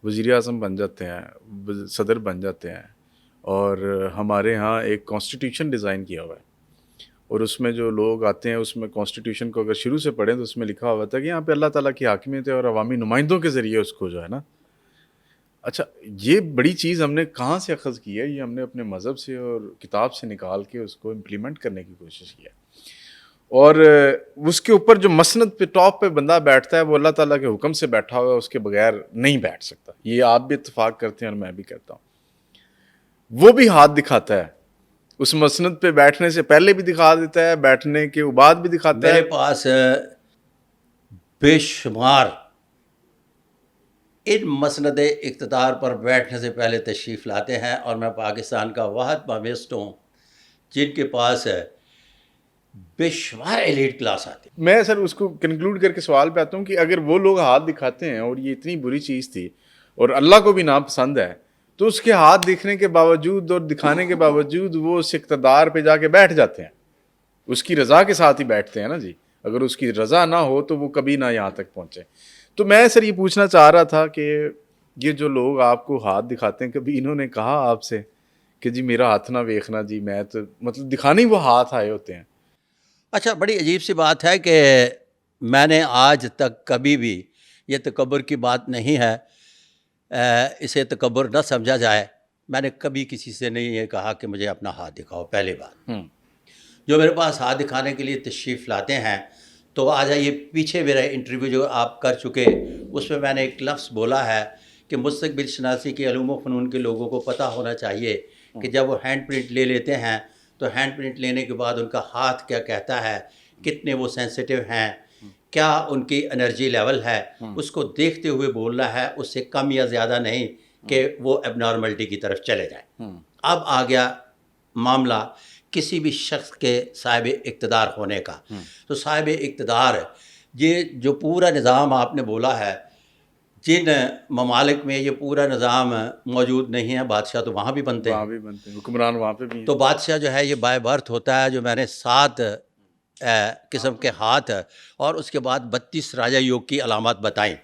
وزیر اعظم بن جاتے ہیں، صدر بن جاتے ہیں، اور ہمارے ہاں ایک کانسٹیٹیوشن ڈیزائن کیا ہوا ہے، اور اس میں جو لوگ آتے ہیں اس میں کانسٹیٹیوشن کو اگر شروع سے پڑھیں تو اس میں لکھا ہوا تھا کہ یہاں پہ اللہ تعالیٰ کی حاکمیت ہے اور عوامی نمائندوں کے ذریعے اس کو جو ہے نا. اچھا، یہ بڑی چیز ہم نے کہاں سے اخذ کی ہے؟ یہ ہم نے اپنے مذہب سے اور کتاب سے نکال کے اس کو امپلیمنٹ کرنے کی کوشش کی ہے. اور اس کے اوپر جو مسند پہ ٹاپ پہ بندہ بیٹھتا ہے وہ اللہ تعالیٰ کے حکم سے بیٹھا ہوا ہے، اس کے بغیر نہیں بیٹھ سکتا. یہ آپ بھی اتفاق کرتے ہیں اور میں بھی کرتا ہوں. وہ بھی ہاتھ دکھاتا ہے، اس مسند پہ بیٹھنے سے پہلے بھی دکھا دیتا ہے، بیٹھنے کے بعد بھی دکھاتا ہے. میرے پاس بے شمار ان مسند اقتدار پر بیٹھنے سے پہلے تشریف لاتے ہیں، اور میں پاکستان کا واحد پابست ہوں جن کے پاس بے شمار ایلیٹ کلاس آتے. میں سر اس کو کنکلوڈ کر کے سوال پہ آتا ہوں کہ اگر وہ لوگ ہاتھ دکھاتے ہیں اور یہ اتنی بری چیز تھی اور اللہ کو بھی ناپسند ہے، تو اس کے ہاتھ دکھنے کے باوجود اور دکھانے کے باوجود وہ اس اقتدار پہ جا کے بیٹھ جاتے ہیں. اس کی رضا کے ساتھ ہی بیٹھتے ہیں نا جی. اگر اس کی رضا نہ ہو تو وہ کبھی نہ یہاں تک پہنچے. تو میں سر یہ پوچھنا چاہ رہا تھا کہ یہ جو لوگ آپ کو ہاتھ دکھاتے ہیں، کبھی انہوں نے کہا آپ سے کہ جی میرا ہاتھ نہ دیکھنا جی، میں تو مطلب دکھانے ہی وہ ہاتھ آئے ہوتے ہیں؟ اچھا، بڑی عجیب سی بات ہے کہ میں نے آج تک کبھی بھی، یہ تکبر کی بات نہیں ہے، اسے تکبر نہ سمجھا جائے، میں نے کبھی کسی سے نہیں یہ کہا کہ مجھے اپنا ہاتھ دکھاؤ. پہلی بات، جو میرے پاس ہاتھ دکھانے کے لیے تشریف لاتے ہیں تو آ جائیے. پیچھے میرا انٹرویو جو آپ کر چکے اس میں نے ایک لفظ بولا ہے کہ مستقبل شناسی کے علوم و فنون کے لوگوں کو پتہ ہونا چاہیے کہ جب وہ ہینڈ پرنٹ لے لیتے ہیں تو ہینڈ پرنٹ لینے کے بعد ان کا ہاتھ کیا کہتا ہے، کتنے وہ سینسیٹیو ہیں، کیا ان کی انرجی لیول ہے، اس کو دیکھتے ہوئے بولنا ہے، اس سے کم یا زیادہ نہیں کہ وہ اب نارملٹی کی طرف چلے جائیں. اب آ گیا معاملہ کسی بھی شخص کے صاحب اقتدار ہونے کا. تو صاحب اقتدار، یہ جو پورا نظام آپ نے بولا ہے، جن ممالک میں یہ پورا نظام موجود نہیں ہے، بادشاہ تو وہاں بھی بنتے ہیں، وہاں بھی بنتے ہیں، حکمران وہاں پہ بھی ہیں. تو بادشاہ جو ہے یہ بائی برتھ ہوتا ہے. جو میں نے 7 قسم کے ہاتھ اور اس کے بعد 32 راجا یوگ کی علامات بتائیں.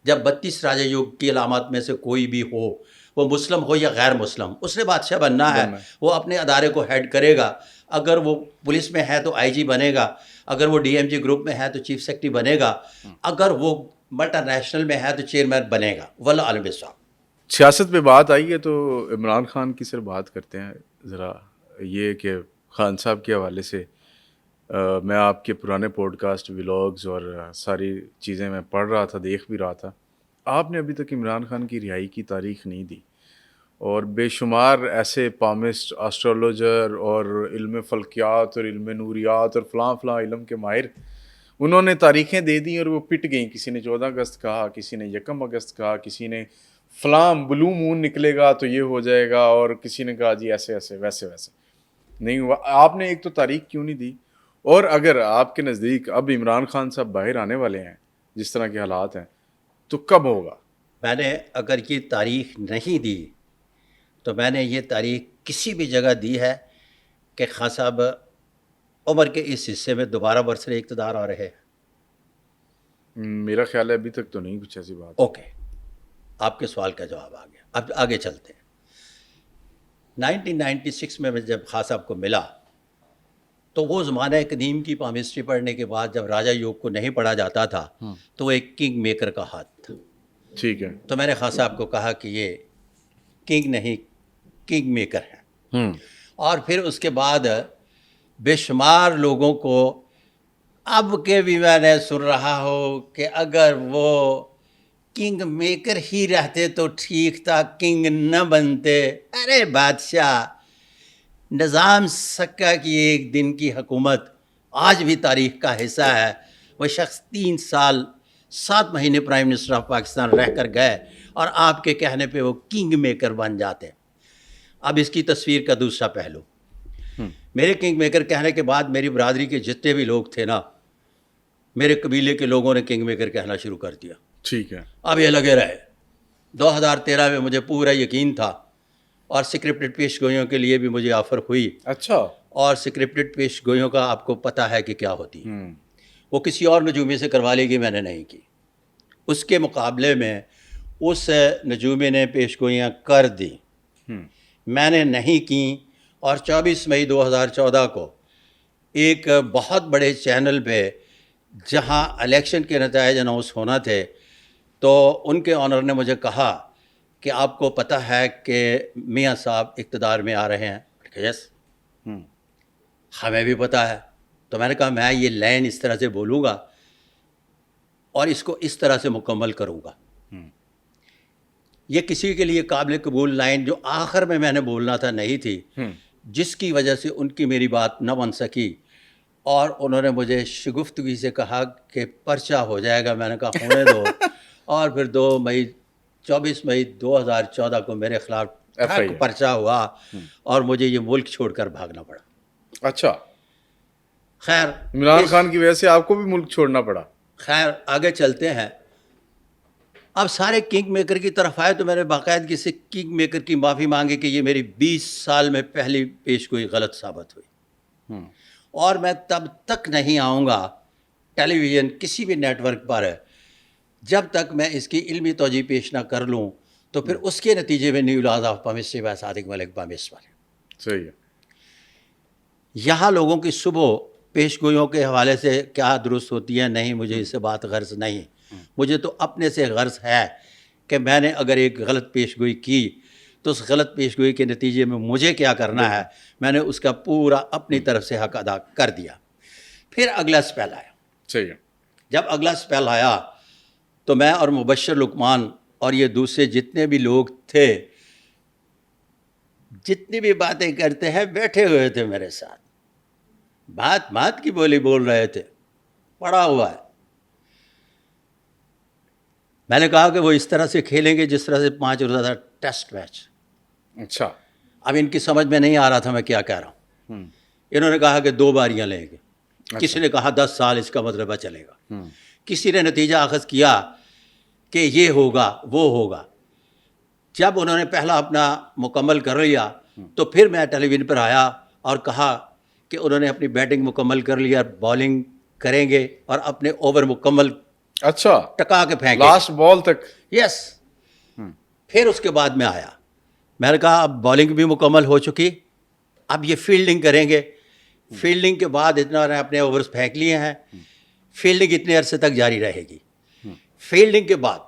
جب 32 راجا یوگ کی علامات میں سے کوئی بھی ہو، وہ مسلم ہو یا غیر مسلم، اس نے بادشاہ بننا ہے. وہ اپنے ادارے کو ہیڈ کرے گا. اگر وہ پولیس میں ہے تو آئی جی بنے گا، اگر وہ ڈی ایم جی گروپ میں ہے تو چیف سیکرٹری بنے گا، اگر وہ ملٹا نیشنل میں ہے تو چیئرمین بنے گا. واللہ عالم بالصواب. سیاست پہ بات آئی ہے تو عمران خان کی سر بات کرتے ہیں ذرا. یہ کہ خان صاحب کے حوالے سے میں آپ کے پرانے پوڈ کاسٹ، ولاگز اور ساری چیزیں میں پڑھ رہا تھا، دیکھ بھی رہا تھا. آپ نے ابھی تک عمران خان کی رہائی کی تاریخ نہیں دی، اور بے شمار ایسے پامسٹ، اسٹرولوجر اور علم فلکیات اور علم نوریات اور فلاں فلاں علم کے ماہر، انہوں نے تاریخیں دے دیں اور وہ پٹ گئیں. کسی نے 14 اگست کہا، کسی نے 1 اگست کہا، کسی نے فلاں بلو مون نکلے گا تو یہ ہو جائے گا، اور کسی نے کہا جی ایسے ایسے ویسے ویسے. نہیں ہوا. آپ نے ایک تو تاریخ کیوں نہیں دی؟ اور اگر آپ کے نزدیک اب عمران خان صاحب باہر آنے والے ہیں جس طرح کے حالات ہیں، تو کب ہوگا؟ میں نے اگر یہ تاریخ نہیں دی تو میں نے یہ تاریخ کسی بھی جگہ دی ہے کہ خان صاحب عمر کے اس حصے میں دوبارہ برسر اقتدار آ رہے ہیں. میرا خیال ہے ابھی تک تو نہیں کچھ ایسی بات. اوکے، آپ کے سوال کا جواب آ گیا. اب آگے چلتے ہیں. 1996 میں جب خان صاحب کو ملا تو وہ زمانہ قدیم کی پامسٹری پڑھنے کے بعد جب راجا یوگ کو نہیں پڑھا جاتا تھا تو وہ ایک کنگ میکر کا ہاتھ تھا. ٹھیک ہے. تو میں نے خان صاحب کو کہا کہ یہ کنگ نہیں، کنگ میکر ہے. اور پھر اس کے بعد بے شمار لوگوں کو اب کے بھی میں نے سن رہا ہوں کہ اگر وہ کنگ میکر ہی رہتے تو ٹھیک تھا، کنگ نہ بنتے. ارے بادشاہ، نظام سکہ کی ایک دن کی حکومت آج بھی تاریخ کا حصہ ہے. وہ شخص 3 سال 7 مہینے پرائم منسٹر آف پاکستان رہ کر گئے اور آپ کے کہنے پہ وہ کنگ میکر بن جاتے. اب اس کی تصویر کا دوسرا پہلو، میرے کنگ میکر کہنے کے بعد میری برادری کے جتنے بھی لوگ تھے نا، میرے قبیلے کے لوگوں نے کنگ میکر کہنا شروع کر دیا. ٹھیک ہے. اب یہ لگے رہے. 2013 میں مجھے پورا یقین تھا، اور سکرپٹڈ پیش گوئیوں کے لیے بھی مجھے آفر ہوئی. اچھا. اور سکرپٹڈ پیش گوئیوں کا آپ کو پتہ ہے کہ کیا ہوتی ہے. وہ کسی اور نجومی سے کروا لے گی، میں نے نہیں کی. اس کے مقابلے میں اس نجومی نے پیش گوئیاں کر دیں، میں نے نہیں کیں، اور 24 مئی 2014 کو ایک بہت بڑے چینل پہ جہاں الیکشن کے نتائج اناؤنس ہونا تھے تو ان کے آنر نے مجھے کہا کہ آپ کو پتہ ہے کہ میاں صاحب اقتدار میں آ رہے ہیں؟ یس، ہمیں بھی پتہ ہے. تو میں نے کہا میں یہ لائن اس طرح سے بولوں گا اور اس کو اس طرح سے مکمل کروں گا. یہ کسی کے لیے قابل قبول لائن جو آخر میں نے بولنا تھا نہیں تھی، جس کی وجہ سے ان کی میری بات نہ بن سکی، اور انہوں نے مجھے شگفتگی سے کہا کہ پرچہ ہو جائے گا. میں نے کہا ہونے دو. اور پھر 24 مئی 2014 کو میرے خلاف ٹھک پرچہ ہوا اور مجھے یہ ملک چھوڑ کر بھاگنا پڑا. اچھا، خیر عمران خان کی وجہ سے آپ کو بھی ملک چھوڑنا پڑا. خیر آگے چلتے ہیں. اب سارے کنگ میکر کی طرف آئے تو میں نے باقاعدگی سے کنگ میکر کی معافی مانگی کہ یہ میری 20 سال میں پہلی پیش گوئی غلط ثابت ہوئی، اور میں تب تک نہیں آؤں گا ٹیلی ویژن کسی بھی نیٹ ورک پر جب تک میں اس کی علمی توجہ پیش نہ کر لوں. تو پھر اس کے نتیجے میں new laws of permissive by Sadiq Malik پرمیسور. صحیح ہے. یہاں لوگوں کی صبح پیش گوئیوں کے حوالے سے کیا درست ہوتی ہے نہیں، مجھے اس سے بات غرض نہیں. مجھے تو اپنے سے غرض ہے کہ میں نے اگر ایک غلط پیش گوئی کی تو اس غلط پیش گوئی کے نتیجے میں مجھے کیا کرنا ہے، میں نے اس کا پورا اپنی طرف سے حق ادا کر دیا. پھر اگلا سپیل آیا. صحیح ہے. جب اگلا سپیل آیا تو میں اور مبشر لقمان اور یہ دوسرے جتنے بھی لوگ تھے، جتنی بھی باتیں کرتے ہیں، بیٹھے ہوئے تھے میرے ساتھ، بات کی بولی بول رہے تھے، پڑا ہوا ہے. میں نے کہا کہ وہ اس طرح سے کھیلیں گے جس طرح سے 5 روزہ ٹیسٹ میچ. اچھا. اب ان کی سمجھ میں نہیں آ رہا تھا میں کیا کہہ رہا ہوں. انہوں نے کہا کہ 2 باریاں لیں گے. کسی نے کہا 10 سال اس کا مطلب چلے گا. کسی نے نتیجہ اخذ کیا کہ یہ ہوگا وہ ہوگا. جب انہوں نے پہلا اپنا مکمل کر لیا تو پھر میں ٹیلی ویژن پر آیا اور کہا کہ انہوں نے اپنی بیٹنگ مکمل کر لیا، بالنگ کریں گے اور اپنے اوور مکمل اچھا ٹکا کے پھینکے لاسٹ بال تک. یس. پھر اس کے بعد میں آیا، میں نے کہا اب بالنگ بھی مکمل ہو چکی، اب یہ فیلڈنگ کریں گے. فیلڈنگ کے بعد اتنا نے اپنے اوورز پھینک لیے ہیں، فیلڈنگ اتنے عرصے تک جاری رہے گی. فیلڈنگ کے بعد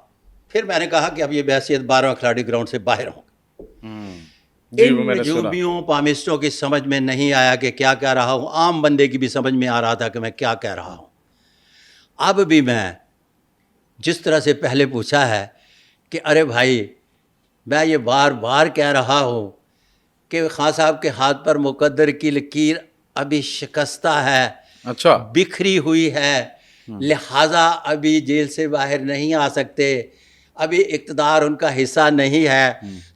پھر میں نے کہا کہ اب یہ بحیثیت 12واں کھلاڑی گراؤنڈ سے باہر ہوں. ان نجومیوں پامسٹوں کی سمجھ میں نہیں آیا کہ کیا کہہ رہا ہوں. عام بندے کی بھی سمجھ میں آ رہا تھا کہ میں کیا کہہ رہا ہوں. اب بھی میں جس طرح سے پہلے پوچھا ہے کہ ارے بھائی میں یہ بار بار کہہ رہا ہوں کہ خان صاحب کے ہاتھ پر مقدر کی لکیر ابھی شکستہ ہے، اچھا بکھری ہوئی ہے، لہٰذا ابھی جیل سے باہر نہیں آ سکتے، ابھی اقتدار ان کا حصہ نہیں ہے.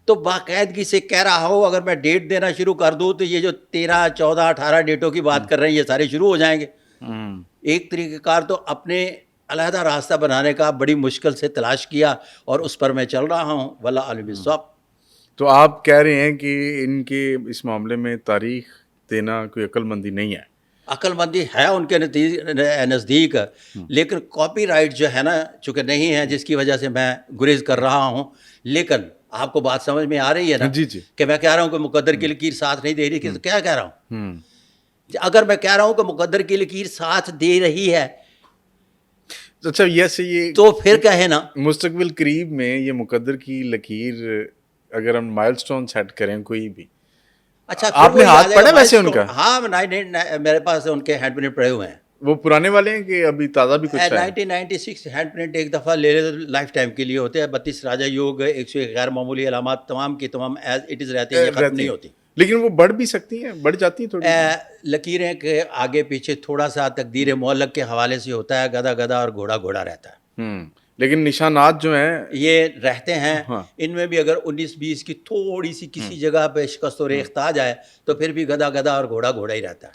تو باقاعدگی سے کہہ رہا ہوں اگر میں ڈیٹ دینا شروع کر دوں تو یہ جو 13 14 18 ڈیٹوں کی بات کر رہے ہیں یہ سارے شروع ہو جائیں گے. ایک طریقہ کار تو اپنے علیحدہ راستہ بنانے کا بڑی مشکل سے تلاش کیا اور اس پر میں چل رہا ہوں. واللہ عالم بالصواب. تو آپ کہہ رہے ہیں کہ ان کے اس معاملے میں تاریخ دینا کوئی عقل مندی نہیں ہے؟ عقل مندی ہے ان کے نزدیک، لیکن کاپی رائٹ جو ہے نا چونکہ نہیں ہے، جس کی وجہ سے میں گریز کر رہا ہوں. لیکن آپ کو بات سمجھ میں آ رہی ہے نا جی جی کہ میں کہہ رہا ہوں کہ مقدر کی لکیر ساتھ نہیں دے رہی، کہ کیا کہہ رہا ہوں. اگر میں کہہ رہا ہوں کہ مقدر کی لکیر ساتھ دے رہی ہے اچھا یہ تو پھر کہے نا مستقبل قریب میں یہ مقدر کی لکیر اگر ہم مائل سٹون سیٹ کریں کوئی بھی. اچھا آپ نے ہاتھ پڑھا ویسے ان کا؟ ہاں میرے پاس ان کے ہینڈ پرنٹ پڑے ہوئے ہیں. وہ پرانے والے ہیں کہ ابھی تازہ بھی کچھ ہے؟ 1996 ہینڈ پرنٹ ایک دفعہ لے لے تو لائف ٹائم کے لیے ہوتے ہیں. 32 راجا یوگ، 101 غیر معمولی علامات تمام کی تمام ایز اٹ از رہتی ہیں، یہ ختم نہیں ہوتی. لیکن وہ بڑھ بھی سکتی ہیں، بڑھ جاتی ہیں تھوڑی. لکیریں کے آگے پیچھے تھوڑا سا تقدیر معلق کے حوالے سے ہوتا ہے، گدا گدا اور گھوڑا گھوڑا رہتا ہے. لیکن نشانات جو ہیں یہ رہتے ہیں. ان میں بھی اگر 19-20 کی تھوڑی سی کسی جگہ پہ شکست و ریخت آ جائے تو پھر بھی گدا گدا اور گھوڑا گھوڑا ہی رہتا ہے.